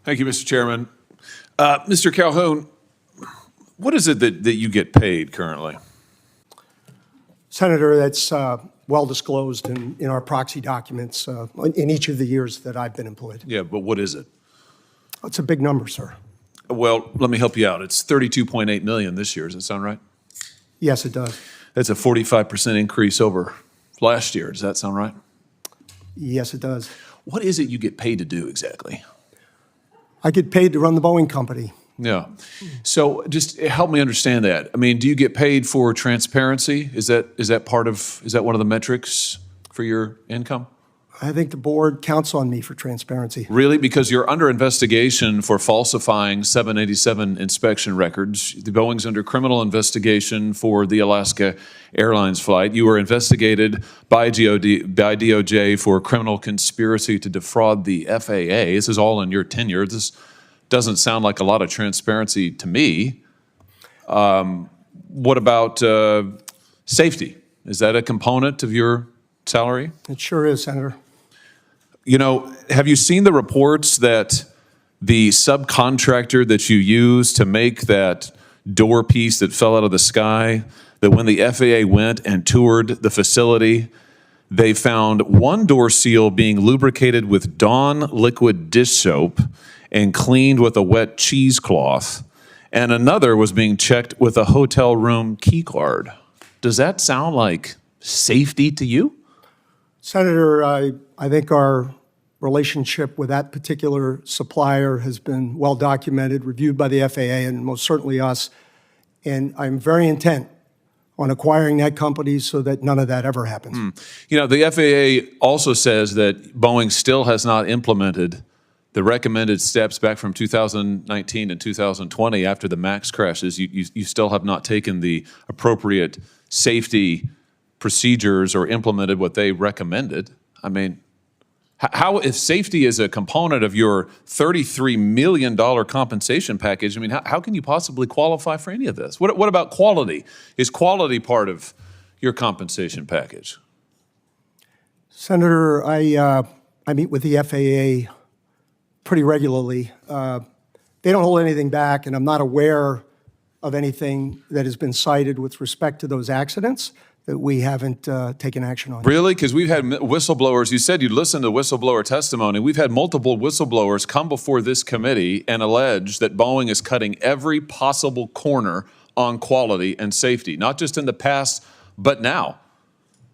Thank you, Mr. Chairman. Mr. Calhoun, what is it that you get paid currently? Senator, that's well disclosed in our proxy documents in each of the years that I've been employed. Yeah, but what is it? It's a big number, sir. Well, let me help you out. It's $32.8 million this year. Does that sound right? Yes, it does. That's a 45% increase over last year. Does that sound right? Yes, it does. What is it you get paid to do exactly? I get paid to run the Boeing company. Yeah. So just help me understand that. I mean, do you get paid for transparency? Is that one of the metrics for your income? I think the board counts on me for transparency. Really? Because you're under investigation for falsifying 787 inspection records. The Boeing's under criminal investigation for the Alaska Airlines flight. You were investigated by DOJ for criminal conspiracy to defraud the FAA. This is all in your tenure. This doesn't sound like a lot of transparency to me. What about safety? Is that a component of your salary? It sure is, Senator. You know, have you seen the reports that the subcontractor that you used to make that door piece that fell out of the sky, that when the FAA went and toured the facility, they found one door seal being lubricated with Dawn liquid dish soap and cleaned with a wet cheesecloth, and another was being checked with a hotel room key card? Does that sound like safety to you? Senator, I think our relationship with that particular supplier has been well documented, reviewed by the FAA and most certainly us, and I'm very intent on acquiring that company so that none of that ever happens. You know, the FAA also says that Boeing still has not implemented the recommended steps back from 2019 and 2020 after the MAX crashes. You still have not taken the appropriate safety procedures or implemented what they recommended. I mean, how, if safety is a component of your $33 million compensation package, I mean, how can you possibly qualify for any of this? What about quality? Is quality part of your compensation package? Senator, I meet with the FAA pretty regularly. They don't hold anything back, and I'm not aware of anything that has been cited with respect to those accidents that we haven't taken action on. Really? Because we've had whistleblowers. You said you'd listen to whistleblower testimony. We've had multiple whistleblowers come before this committee and allege that Boeing is cutting every possible corner on quality and safety, not just in the past, but now.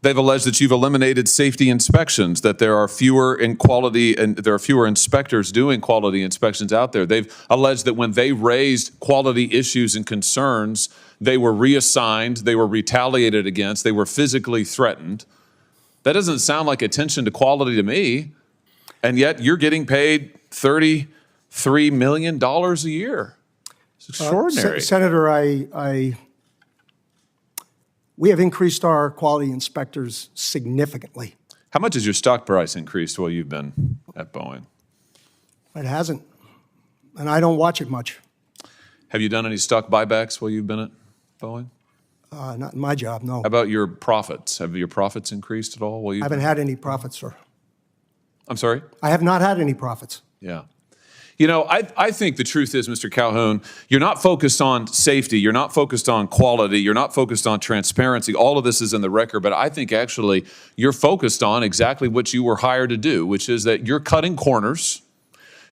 They've alleged that you've eliminated safety inspections, that there are fewer in quality and there are fewer inspectors doing quality inspections out there. They've alleged that when they raised quality issues and concerns, they were reassigned, they were retaliated against, they were physically threatened. That doesn't sound like attention to quality to me, and yet you're getting paid $33 million a year. It's extraordinary. Senator, we have increased our quality inspectors significantly. How much has your stock price increased while you've been at Boeing? It hasn't, and I don't watch it much. Have you done any stock buybacks while you've been at Boeing? Not in my job, no. How about your profits? Have your profits increased at all? I haven't had any profits, sir. I'm sorry? I have not had any profits. Yeah. You know, I think the truth is, Mr. Calhoun, you're not focused on safety, you're not focused on quality, you're not focused on transparency. All of this is in the record, but I think actually you're focused on exactly what you were hired to do, which is that you're cutting corners,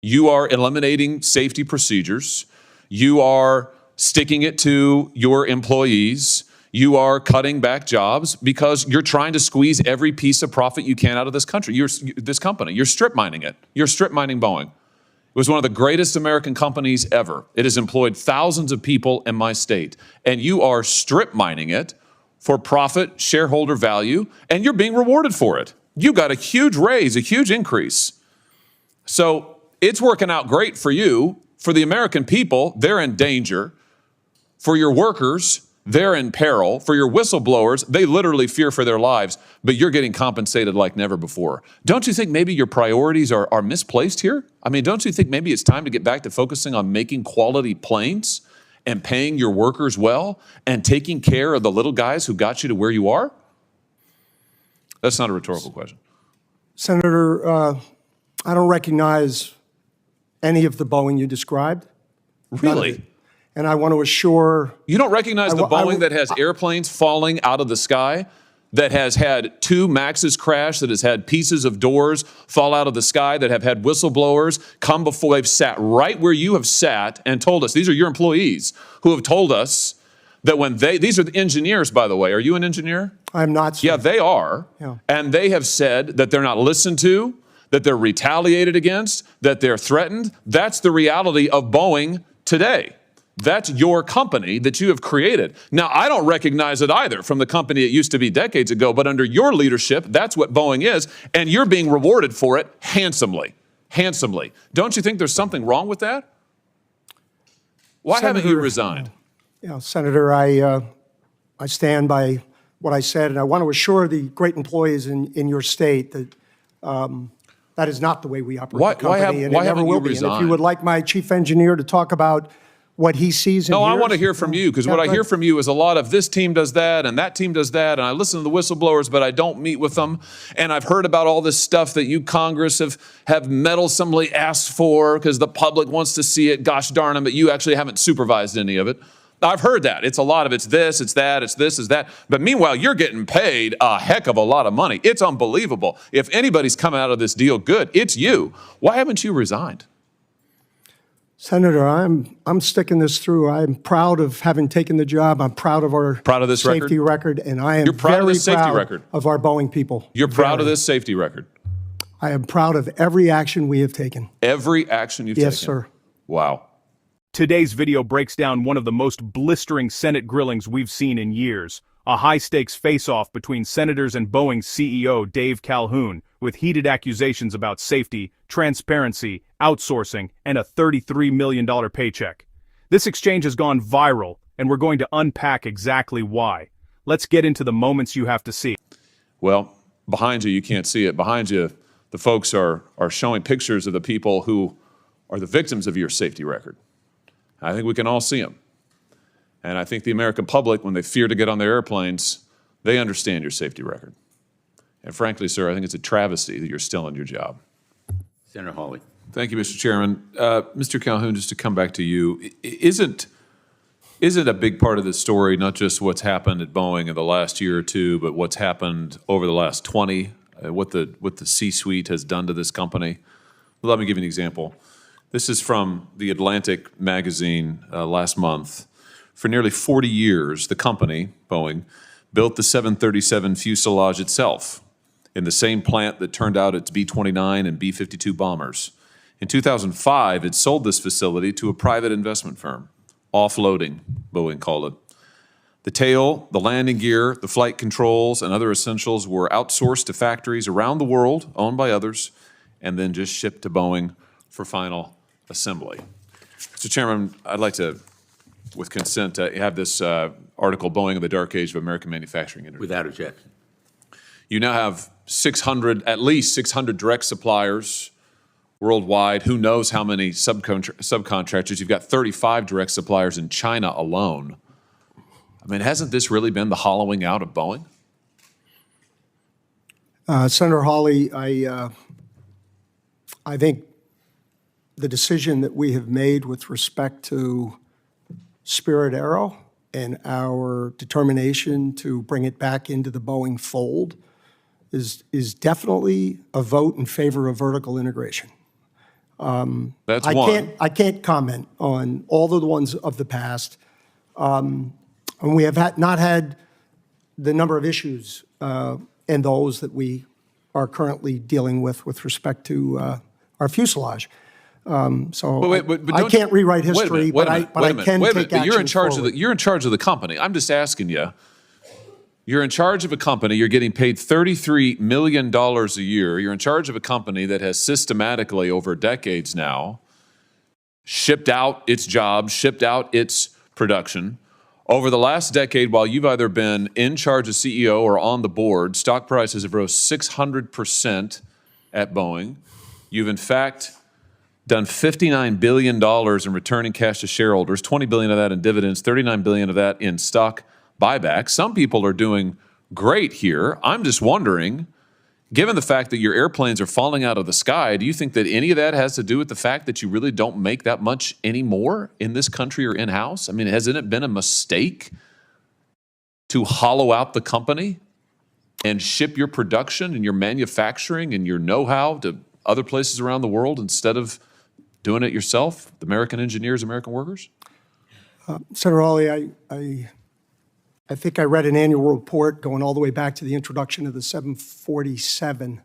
you are eliminating safety procedures, you are sticking it to your employees, you are cutting back jobs because you're trying to squeeze every piece of profit you can out of this country, this company. You're strip mining it. You're strip mining Boeing. It was one of the greatest American companies ever. It has employed thousands of people in my state, and you are strip mining it for profit, shareholder value, and you're being rewarded for it. You got a huge raise, a huge increase. So it's working out great for you. For the American people, they're in danger. For your workers, they're in peril. For your whistleblowers, they literally fear for their lives, but you're getting compensated like never before. Don't you think maybe your priorities are misplaced here? I mean, don't you think maybe it's time to get back to focusing on making quality planes and paying your workers well and taking care of the little guys who got you to where you are? That's not a rhetorical question. Senator, I don't recognize any of the Boeing you described. None of Really? it. And I want to assure, You don't recognize the I Boeing will- that has airplanes falling out of the sky, that has had 2 Maxes crash, that has had pieces of doors fall out of the sky, that have had whistleblowers come before. They've sat right where you have sat and told us, these are your employees who have told us that when these are the engineers, by the way. Are you an engineer? I'm not, sir. Yeah, they are. Yeah. And they have said that they're not listened to, that they're retaliated against, that they're threatened. That's the reality of Boeing today. That's your company that you have created. Now, I don't recognize it either from the company it used to be decades ago, but under your leadership, that's what Boeing is, and you're being rewarded for it handsomely. Handsomely. Don't you think there's something wrong with that? Why haven't you Senator- resigned? Senator, I stand by what I said, and I want to assure the great employees in your state that that is not the way we operate the Why company, and it never haven't you will be. And if you resigned? would like my chief engineer to talk about what he sees and No, I hears, want to hear from you, because what I go hear ahead. from you is a lot of this team does that and that team does that, and I listen to the whistleblowers, but I don't meet with them. And I've heard about all this stuff that you Congress have meddlesomely asked for because the public wants to see it. Gosh darn them, but you actually haven't supervised any of it. I've heard that. It's a lot of it's this, it's that, it's this, it's that. But meanwhile, you're getting paid a heck of a lot of money. It's unbelievable. If anybody's coming out of this deal good, it's you. Why haven't you resigned? Senator, I'm sticking this through. I'm proud of having taken the job. I'm proud of our Proud of this safety record, and I am You're proud of very this safety proud record? of our Boeing people. You're proud of Very. this safety record. I am proud of every action we have taken. Every action you've taken. Yes, sir. Wow. Today's video breaks down one of the most blistering Senate grillings we've seen in years. A high-stakes face-off between senators and Boeing's CEO, Dave Calhoun, with heated accusations about safety, transparency, outsourcing, and a $33 million paycheck. This exchange has gone viral, and we're going to unpack exactly why. Let's get into the moments you have to see. Well, behind you can't see it. Behind you, the folks are showing pictures of the people who are the victims of your safety record. I think we can all see them. And I think the American public, when they fear to get on their airplanes, they understand your safety record. And frankly, sir, I think it's a travesty that you're still in your job. Senator Hawley. Thank you, Mr. Chairman. Mr. Calhoun, just to come back to you, isn't a big part of this story not just what's happened at Boeing in the last year or two, but what's happened over the last 20, what the C-suite has done to this company? Let me give you an example. This is from the Atlantic magazine last month. For nearly 40 years, the company, Boeing, built the 737 fuselage itself in the same plant that turned out its B-29 and B-52 bombers. In 2005, it sold this facility to a private investment firm. Offloading, Boeing called it. The tail, the landing gear, the flight controls, and other essentials were outsourced to factories around the world, owned by others, and then just shipped to Boeing for final assembly. Mr. Chairman, I'd like to, with consent, have this article, Boeing in the Dark Age of American Manufacturing Industry. Without objection. You now have at least 600 direct suppliers worldwide. Who knows how many subcontractors? You've got 35 direct suppliers in China alone. I mean, hasn't this really been the hollowing out of Boeing? Senator Hawley, I think the decision that we have made with respect to Spirit Aero and our determination to bring it back into the Boeing fold is definitely a vote in favor of vertical integration. That's one. I can't comment on all of the ones of the past. And we have not had the number of issues and those that we are currently dealing with respect to our fuselage. So I can't rewrite history, but I can take action You're in charge forward. you're in charge of the company. I'm just asking you. You're in charge of a company. You're getting paid $33 million a year. You're in charge of a company that has systematically, over decades now, shipped out its jobs, shipped out its production. Over the last decade, while you've either been in charge as CEO or on the board, stock prices have rose 600% at Boeing. You've, in fact, done $59 billion in returning cash to shareholders, $20 billion of that in dividends, $39 billion of that in stock buyback. Some people are doing great here. I'm just wondering, given the fact that your airplanes are falling out of the sky, do you think that any of that has to do with the fact that you really don't make that much anymore in this country or in-house? I mean, hasn't it been a mistake to hollow out the company and ship your production and your manufacturing and your know-how to other places around the world instead of doing it yourself, the American engineers, American workers? Senator Hawley, I think I read an annual report going all the way back to the introduction of the 747,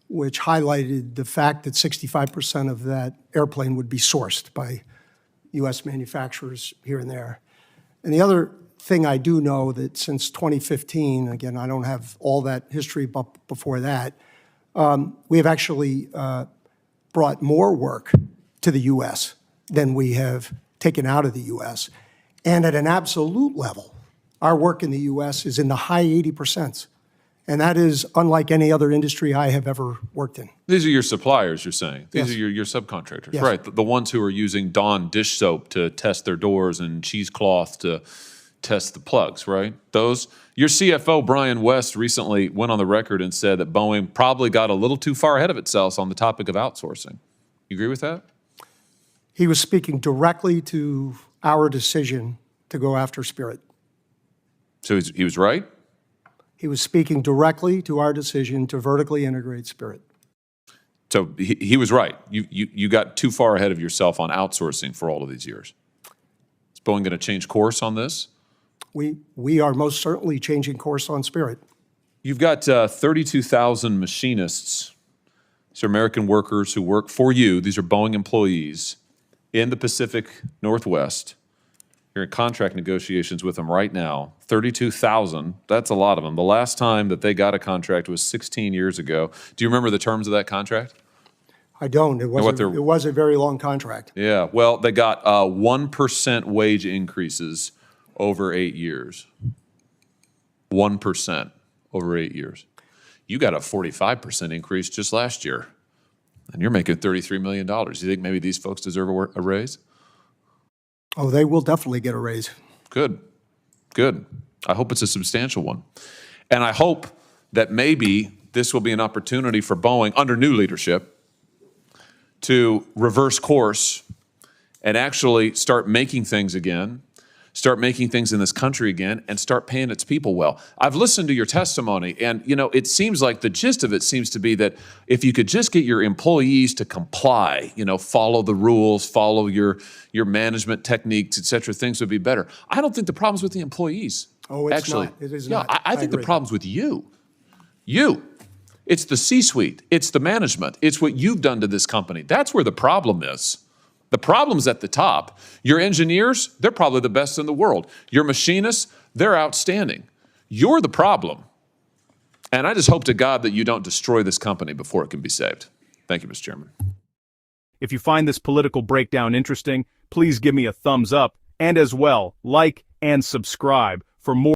which highlighted the fact that 65% of that airplane would be sourced by U.S. manufacturers here and there. And the other thing I do know that since 2015, again, I don't have all that history but before that, we have actually brought more work to the U.S. than we have taken out of the U.S. And at an absolute level, our work in the U.S. is in the high 80%. And that is unlike any other industry I have ever worked in. These are your suppliers, you're saying? These Yes. are your subcontractors, Yes. right? The ones who are using Dawn dish soap to test their doors and cheesecloth to test the plugs, right? Those. Your CFO, Brian West, recently went on the record and said that Boeing probably got a little too far ahead of itself on the topic of outsourcing. You agree with that? He was speaking directly to our decision to go after Spirit. So he was right? He was speaking directly to our decision to vertically integrate Spirit. So he was right. You got too far ahead of yourself on outsourcing for all of these years. Is Boeing going to change course on this? We are most certainly changing course on Spirit. You've got 32,000 machinists. These are American workers who work for you. These are Boeing employees in the Pacific Northwest. You're in contract negotiations with them right now. 32,000, that's a lot of them. The last time that they got a contract was 16 years ago. Do you remember the terms of that contract? I don't. It was a very long contract. Yeah, well, they got 1% wage increases over 8 years. 1% over 8 years. You got a 45% increase just last year, and you're making $33 million. You think maybe these folks deserve a raise? Oh, they will definitely get a raise. Good, good. I hope it's a substantial one. And I hope that maybe this will be an opportunity for Boeing, under new leadership, to reverse course and actually start making things again, start making things in this country again, and start paying its people well. I've listened to your testimony, and it seems like the gist of it seems to be that if you could just get your employees to comply, follow the rules, follow your management techniques, et cetera, things would be better. I don't think the problem's with the employees. Oh, it's actually. not. It is Yeah, not. I think the agree. problem's with you. You. It's the C-suite. It's the management. It's what you've done to this company. That's where the problem is. The problem's at the top. Your engineers, they're probably the best in the world. Your machinists, they're outstanding. You're the problem. And I just hope to God that you don't destroy this company before it can be saved. Thank you, Mr. Chairman. If you find this political breakdown interesting, please give me a thumbs up, and as well, like and subscribe for more.